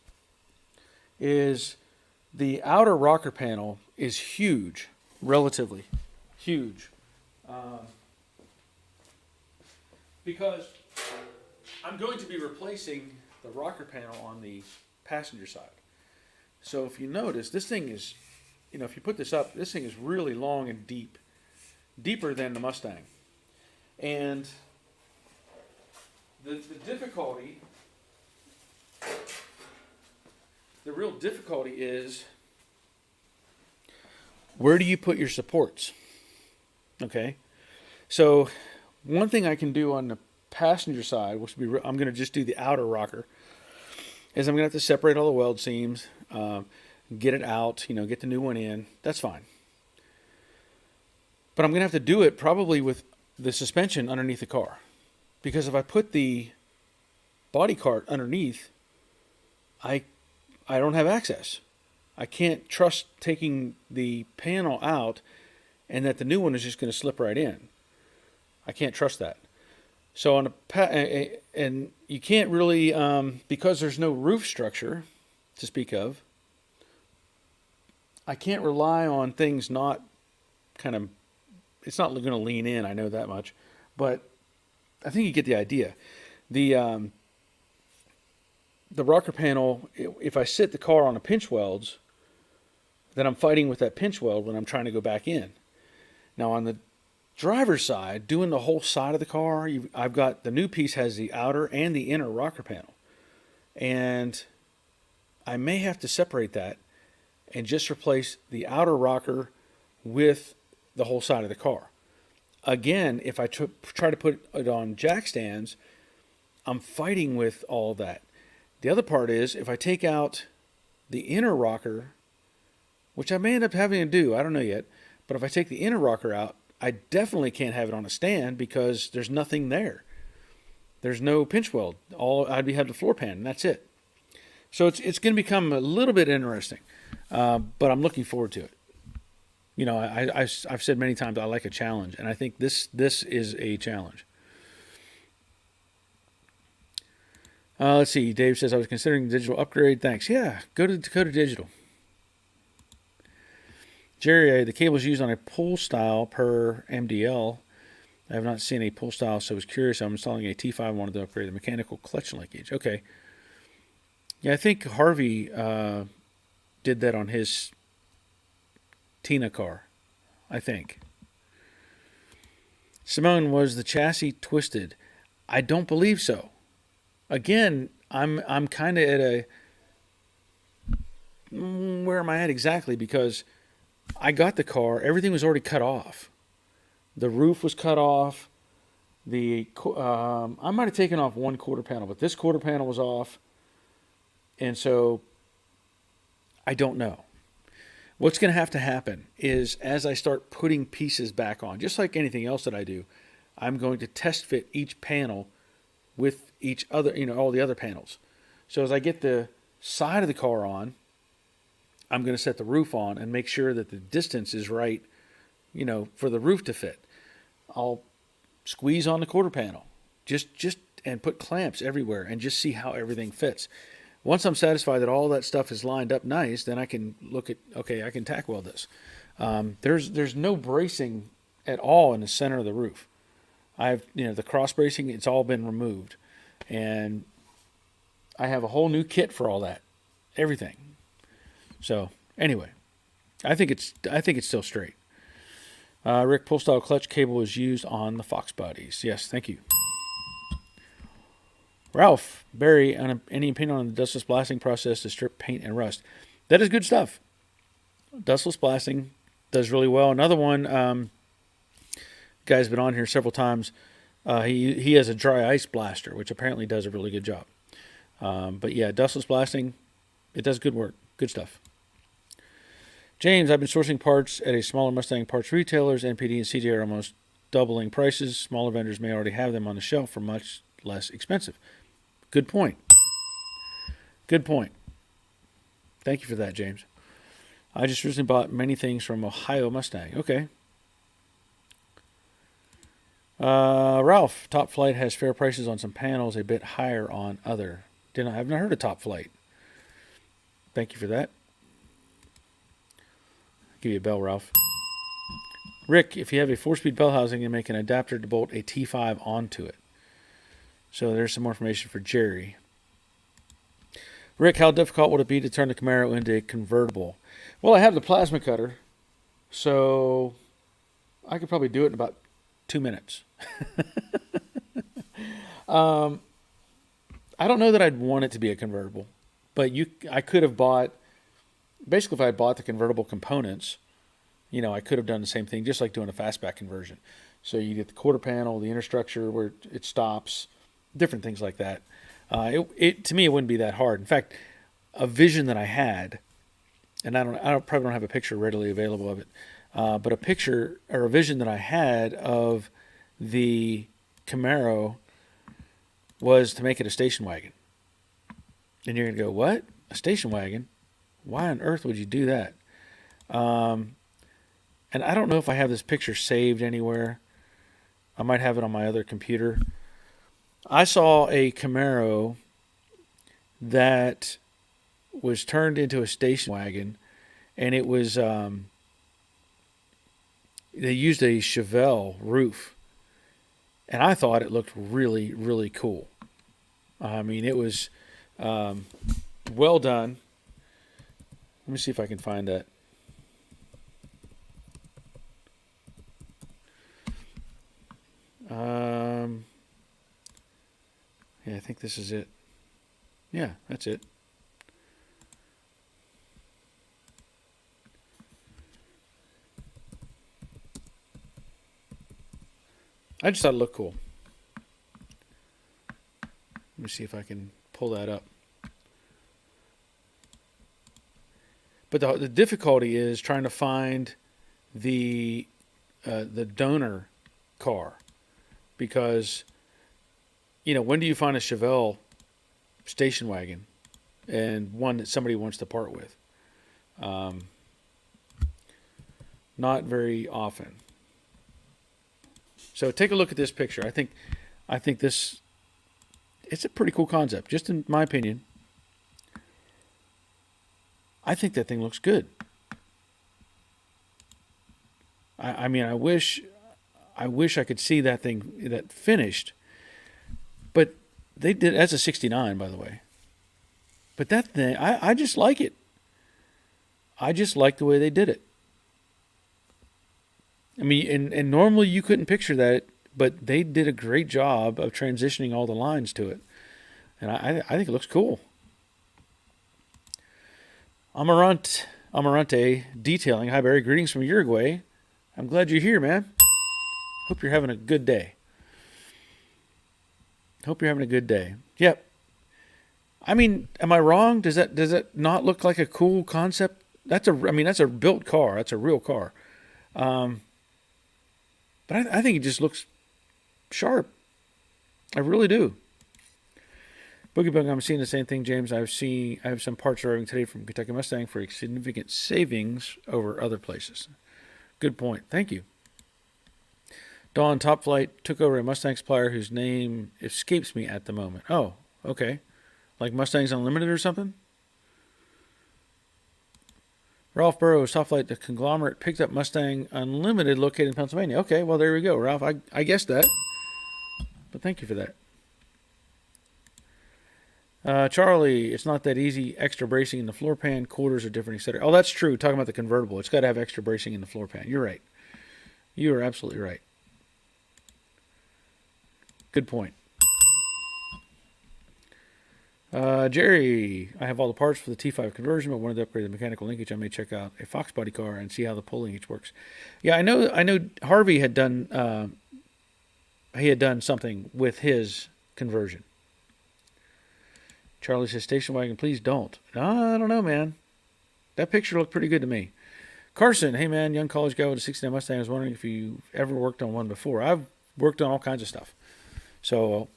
is the outer rocker panel is huge, relatively huge, because I'm going to be replacing the rocker panel on the passenger side. So if you notice, this thing is, if you put this up, this thing is really long and deep, deeper than the Mustang. And the difficulty, the real difficulty is, where do you put your supports? Okay, so one thing I can do on the passenger side, which will be, I'm going to just do the outer rocker, is I'm going to have to separate all the weld seams, get it out, get the new one in. That's fine. But I'm going to have to do it probably with the suspension underneath the car. Because if I put the body cart underneath, I don't have access. I can't trust taking the panel out and that the new one is just going to slip right in. I can't trust that. So and you can't really, because there's no roof structure to speak of, I can't rely on things not it's not going to lean in, I know that much. But I think you get the idea. The rocker panel, if I sit the car on a pinch welds, then I'm fighting with that pinch weld when I'm trying to go back in. Now on the driver's side, doing the whole side of the car, I've got the new piece has the outer and the inner rocker panel. And I may have to separate that and just replace the outer rocker with the whole side of the car. Again, if I try to put it on jack stands, I'm fighting with all that. The other part is, if I take out the inner rocker, which I may end up having to do, I don't know yet, but if I take the inner rocker out, I definitely can't have it on a stand because there's nothing there. There's no pinch weld. All I'd have the floor pan, and that's it. So it's going to become a little bit interesting, but I'm looking forward to it. I've said many times I like a challenge, and I think this is a challenge. Let's see. Dave says, I was considering digital upgrade. Thanks. Yeah, go to Dakota Digital. Jerry, the cables used on a pull style per MDL. I have not seen a pull style, so I was curious. I'm installing a T5. I wanted to upgrade the mechanical clutch linkage. Okay. Yeah, I think Harvey did that on his Tina car, I think. Simone, was the chassis twisted? I don't believe so. Again, I'm kind of at a, where am I at exactly? Because I got the car, everything was already cut off. The roof was cut off. I might have taken off one quarter panel, but this quarter panel was off. And so I don't know. What's going to have to happen is, as I start putting pieces back on, just like anything else that I do, I'm going to test fit each panel with each other, all the other panels. So as I get the side of the car on, I'm going to set the roof on and make sure that the distance is right, for the roof to fit. I'll squeeze on the quarter panel, just and put clamps everywhere and just see how everything fits. Once I'm satisfied that all that stuff is lined up nice, then I can look at, okay, I can tack weld this. There's no bracing at all in the center of the roof. The cross bracing, it's all been removed. And I have a whole new kit for all that. Everything. So anyway, I think it's still straight. Rick, pull style clutch cable is used on the Fox bodies. Yes, thank you. Ralph, Barry, any opinion on the dustless blasting process to strip paint and rust? That is good stuff. Dustless blasting does really well. Another one, guy's been on here several times. He has a dry ice blaster, which apparently does a really good job. But yeah, dustless blasting, it does good work. Good stuff. James, I've been sourcing parts at a smaller Mustang parts retailers. NPD and CJ are almost doubling prices. Smaller vendors may already have them on the shelf for much less expensive. Good point. Good point. Thank you for that, James. I just recently bought many things from Ohio Mustang. Okay. Ralph, Top Flight has fair prices on some panels, a bit higher on other. I've not heard of Top Flight. Thank you for that. I'll give you a bell, Ralph. Rick, if you have a 4-speed bell housing, you make an adapter to bolt a T5 onto it. So there's some more information for Jerry. Rick, how difficult would it be to turn the Camaro into a convertible? Well, I have the plasma cutter, so I could probably do it in about 2 minutes. I don't know that I'd want it to be a convertible, but I could have bought, basically if I had bought the convertible components, I could have done the same thing, just like doing a fastback conversion. So you get the quarter panel, the inner structure where it stops, different things like that. To me, it wouldn't be that hard. In fact, a vision that I had, and I probably don't have a picture readily available of it, but a picture or a vision that I had of the Camaro was to make it a station wagon. And you're going to go, what? A station wagon? Why on earth would you do that? And I don't know if I have this picture saved anywhere. I might have it on my other computer. I saw a Camaro that was turned into a station wagon, and it was they used a Chevelle roof, and I thought it looked really, really cool. I mean, it was well done. Let me see if I can find that. Yeah, I think this is it. Yeah, that's it. I just thought it looked cool. Let me see if I can pull that up. But the difficulty is trying to find the donor car, because when do you find a Chevelle station wagon and one that somebody wants to part with? Not very often. So take a look at this picture. I think it's a pretty cool concept, just in my opinion. I think that thing looks good. I mean, I wish I could see that thing that finished, but they did as a '69, by the way. But that thing, I just like it. I just like the way they did it. I mean, and normally you couldn't picture that, but they did a great job of transitioning all the lines to it, and I think it looks cool. Amarante Detailing. Hi, Barry. Greetings from Uruguay. I'm glad you're here, man. Hope you're having a good day. Yep. I mean, am I wrong? Does that not look like a cool concept? That's a built car. That's a real car. But I think it just looks sharp. I really do. Boogie Bug, I'm seeing the same thing, James. I have some parts arriving today from Kentucky Mustang for significant savings over other places. Good point. Thank you. Dawn, Top Flight took over a Mustang supplier whose name escapes me at the moment. Oh, okay. Like Mustangs Unlimited or something? Ralph Burrows, Top Flight, the conglomerate picked up Mustang Unlimited located in Pennsylvania. Okay, well, there we go, Ralph. I guessed that. But thank you for that. Charlie, it's not that easy. Extra bracing in the floor pan, quarters are different, etc. Oh, that's true. Talking about the convertible, it's got to have extra bracing in the floor pan. You're right. You are absolutely right. Good point. Jerry, I have all the parts for the T5 conversion, but wanted to upgrade the mechanical linkage. I may check out a Fox body car and see how the pull linkage works. Yeah, I know. Harvey had done. He had done something with his conversion. Charlie says, "Station wagon, please don't." No, I don't know, man. That picture looked pretty good to me. Carson, hey man, young college guy with a 69 Mustang. I was wondering if you ever worked on one before. I've worked on all kinds of stuff. So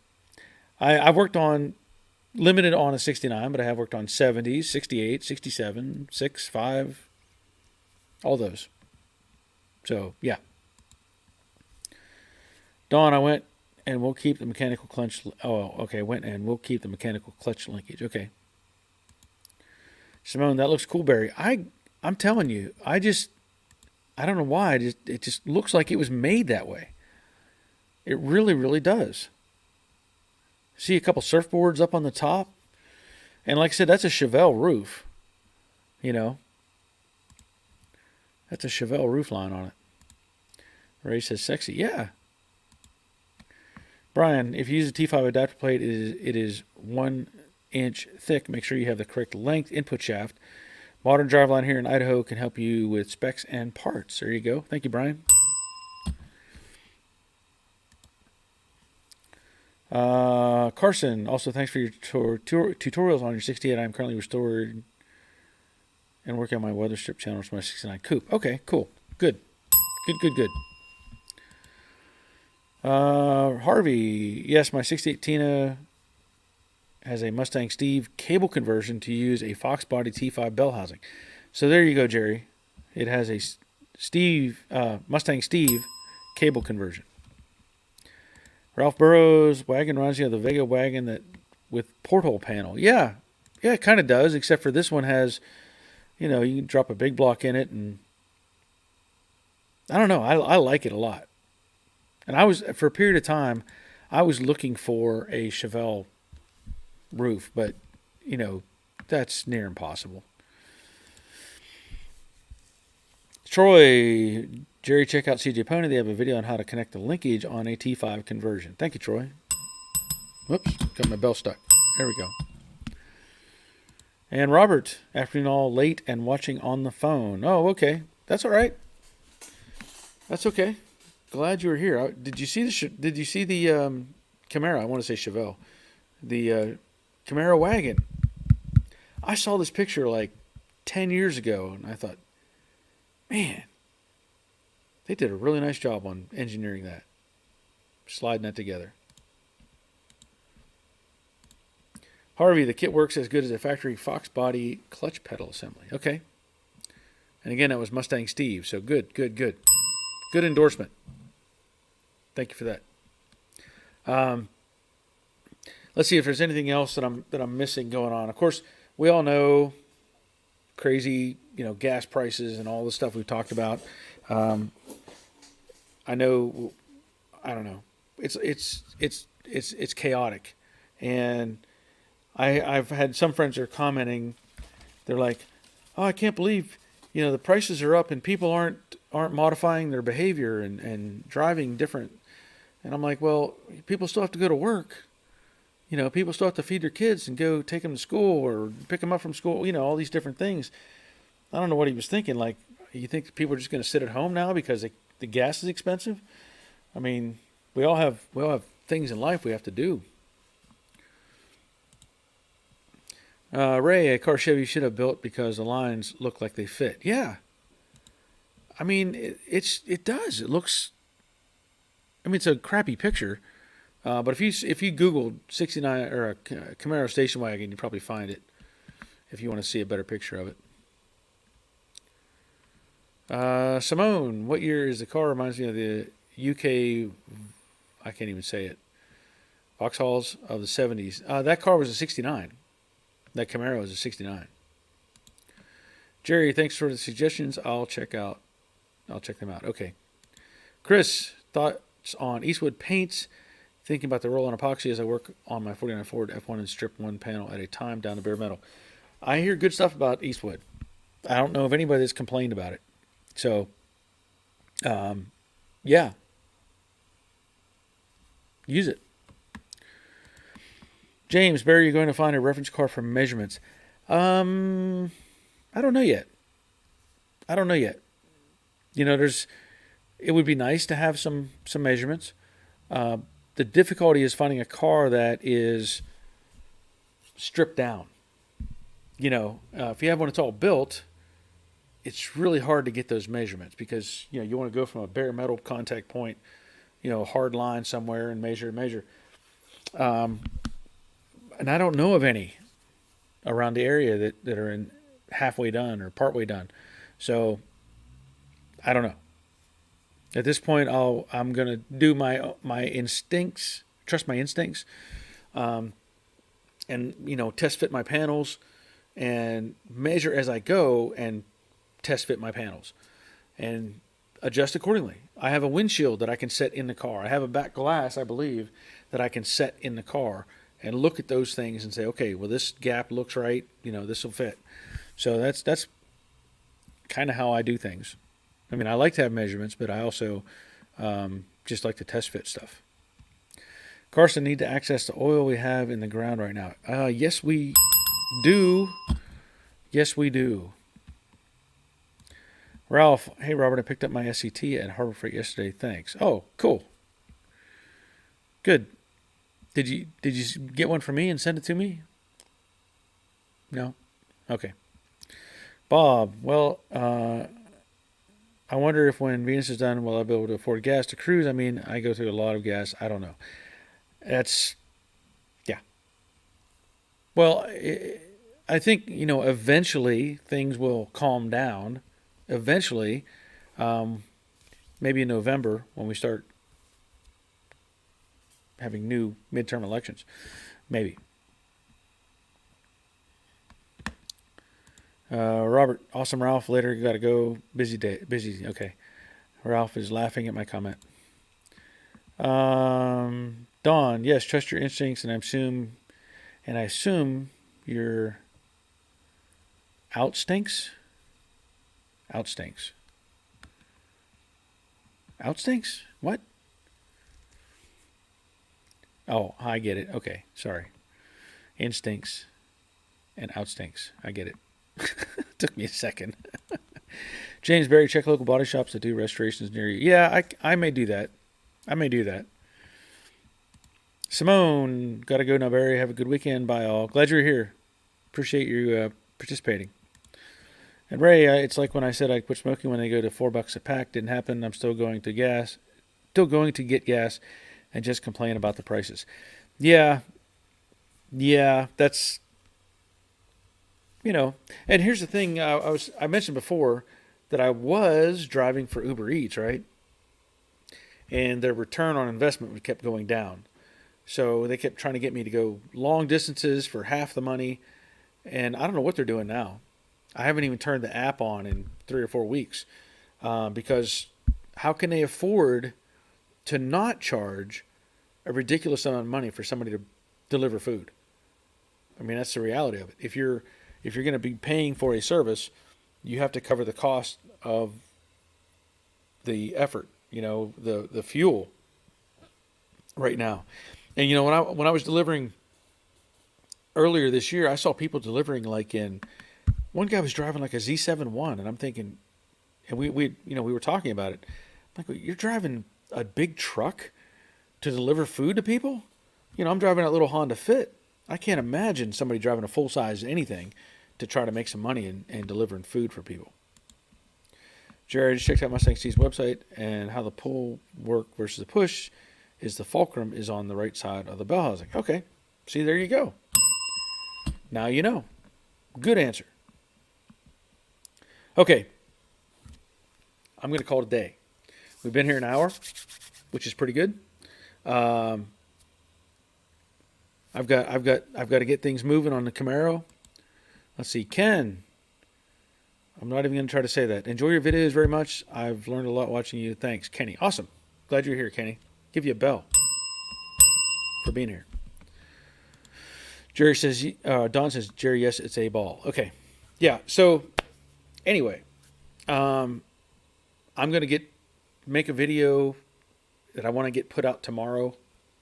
I've worked on limited on a 69, but I have worked on 70s, 68, 67, 6, 5, all those. So yeah. Dawn, I went and we'll keep the mechanical clutch. Oh, okay. Went and we'll keep the mechanical clutch linkage. Okay. Simone, that looks cool, Barry. I'm telling you, I don't know why. It just looks like it was made that way. It really, really does. See a couple surfboards up on the top. And like I said, that's a Chevelle roof. You know. That's a Chevelle roof line on it. Ray says sexy. Yeah. Brian, if you use a T5 adapter plate, it is 1 inch thick. Make sure you have the correct length input shaft. Modern Driveline here in Idaho can help you with specs and parts. There you go. Thank you, Brian. Carson, also thanks for your tutorials on your 68. I'm currently restored and working on my weather strip channels for my 69 coupe. Okay, cool. Good. Good. Harvey, yes, my 68 Tina has a Mustang Steve cable conversion to use a Fox Body T5 bell housing. So there you go, Jerry. It has a Mustang Steve cable conversion. Ralph Burrows wagon reminds you of the Vega wagon that with porthole panel. Yeah, it kind of does, except for this one has, you can drop a big block in it, and I don't know. I like it a lot. And for a period of time, I was looking for a Chevelle roof, but that's near impossible. Troy, Jerry, check out CJ Pony. They have a video on how to connect the linkage on a T5 conversion. Thank you, Troy. Whoops, got my bell stuck. There we go. And Robert, afternoon all late and watching on the phone. Oh, okay. That's all right. That's okay. Glad you were here. Did you see the Camaro? I want to say Chevelle. The Camaro wagon. I saw this picture like 10 years ago, and I thought, man, they did a really nice job on engineering that, sliding that together. Harvey, the kit works as good as a factory Fox Body clutch pedal assembly. Okay. And again, that was Mustang Steve, so good. Good endorsement. Thank you for that. Let's see if there's anything else that I'm missing going on. Of course, we all know crazy, gas prices and all the stuff we've talked about. I don't know. It's chaotic, and I've had some friends that are commenting. They're like, "Oh, I can't believe the prices are up and people aren't modifying their behavior and driving different." And I'm like, well, people still have to go to work. People still have to feed their kids and go take them to school or pick them up from school. All these different things. I don't know what he was thinking. Like, you think people are just going to sit at home now because the gas is expensive? I mean, we all have things in life we have to do. Ray, a car Chevy should have built because the lines look like they fit. Yeah. I mean, it does. It looks. I mean, it's a crappy picture, but if you Googled 69 or a Camaro station wagon, you probably find it if you want to see a better picture of it. Simone, what year is the car? Reminds me of the UK. I can't even say it. Vauxhalls of the 70s. That car was a 69. That Camaro was a 69. Jerry, thanks for the suggestions. I'll check them out. Okay. Chris, thoughts on Eastwood paints? Thinking about the roll-on epoxy as I work on my 49 Ford F1 and strip one panel at a time down to bare metal. I hear good stuff about Eastwood. I don't know of anybody that's complained about it. So, yeah. Use it. James, Barry, you're going to find a reference car for measurements. I don't know yet. It would be nice to have some measurements. The difficulty is finding a car that is stripped down. If you have one that's all built, it's really hard to get those measurements because you want to go from a bare metal contact point, hard line somewhere and measure. And I don't know of any around the area that are in halfway done or partway done. So I don't know. At this point, I'm gonna do my instincts, trust my instincts, and test fit my panels and measure as I go and test fit my panels and adjust accordingly. I have a windshield that I can set in the car. I have a back glass, I believe, that I can set in the car and look at those things and say, okay, well, this gap looks right. This will fit. So that's kind of how I do things. I mean, I like to have measurements, but I also just like to test fit stuff. Carson, need to access the oil we have in the ground right now. Yes, we do. Yes, we do. Ralph, hey, Robert, I picked up my SET at Harbor Freight yesterday. Thanks. Oh, cool. Good. Did you get one for me and send it to me? No? Okay. Bob, well, I wonder if when Venus is done, will I be able to afford gas to cruise? I mean, I go through a lot of gas. I don't know. Yeah. Well, I think, eventually things will calm down. Eventually, maybe in November when we start having new midterm elections. Maybe. Robert, awesome Ralph, later got to go. Busy day. Busy. Okay. Ralph is laughing at my comment. Dawn, yes, trust your instincts, and I assume your out stinks. Out stinks. Out stinks? What? Oh, I get it. Okay, sorry. Instincts and out stinks. I get it. Took me a second. James Berry, check local body shops that do restorations near you. Yeah, I may do that. Simone, gotta go now, Barry. Have a good weekend. Bye, all. Glad you're here. Appreciate you participating. And Ray, it's like when I said I quit smoking when they go to $4 a pack. Didn't happen. I'm still going to get gas, and just complain about the prices. Yeah, that's And here's the thing. I mentioned before that I was driving for Uber Eats, right? And their return on investment kept going down. So they kept trying to get me to go long distances for half the money. And I don't know what they're doing now. I haven't even turned the app on in 3 or 4 weeks because how can they afford to not charge a ridiculous amount of money for somebody to deliver food? I mean, that's the reality of it. If you're going to be paying for a service, you have to cover the cost of the effort, the fuel right now. And when I was delivering earlier this year, I saw people delivering one guy was driving like a Z71, and I'm thinking, and we were talking about it. I'm like, you're driving a big truck to deliver food to people? I'm driving that little Honda Fit. I can't imagine somebody driving a full size anything to try to make some money and delivering food for people. Jared, just checked out Mustang Steve's website and how the pull work versus the push is the fulcrum is on the right side of the bell housing. Okay. See, there you go. Now you know. Good answer. Okay. I'm going to call it a day. We've been here an hour, which is pretty good. I've got to get things moving on the Camaro. Let's see, Ken. I'm not even going to try to say that. Enjoy your videos very much. I've learned a lot watching you. Thanks, Kenny. Awesome. Glad you're here, Kenny. Give you a bell for being here. Jerry says, Don says, Jerry, yes, it's a ball. Okay. Yeah. So anyway, I'm going to make a video that I want to get put out tomorrow,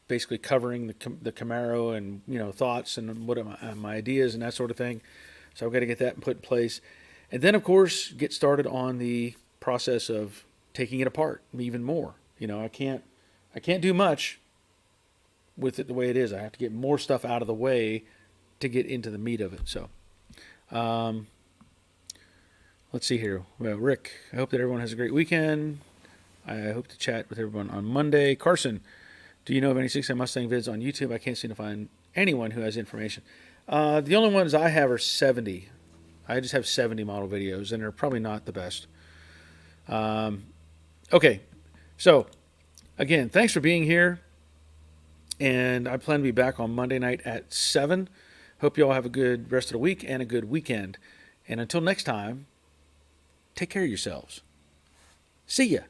basically covering the Camaro and, thoughts and what are my ideas and that sort of thing. So I've got to get that put in place. And then, of course, get started on the process of taking it apart even more. I can't do much with it the way it is. I have to get more stuff out of the way to get into the meat of it. So let's see here. Well, Rick, I hope that everyone has a great weekend. I hope to chat with everyone on Monday. Carson, do you know of any 69 Mustang vids on YouTube? I can't seem to find anyone who has information. The only ones I have are 70. I just have 70 model videos, and they're probably not the best. Okay, so again, thanks for being here. And I plan to be back on Monday night at 7. Hope you all have a good rest of the week and a good weekend. And until next time, take care of yourselves. See ya.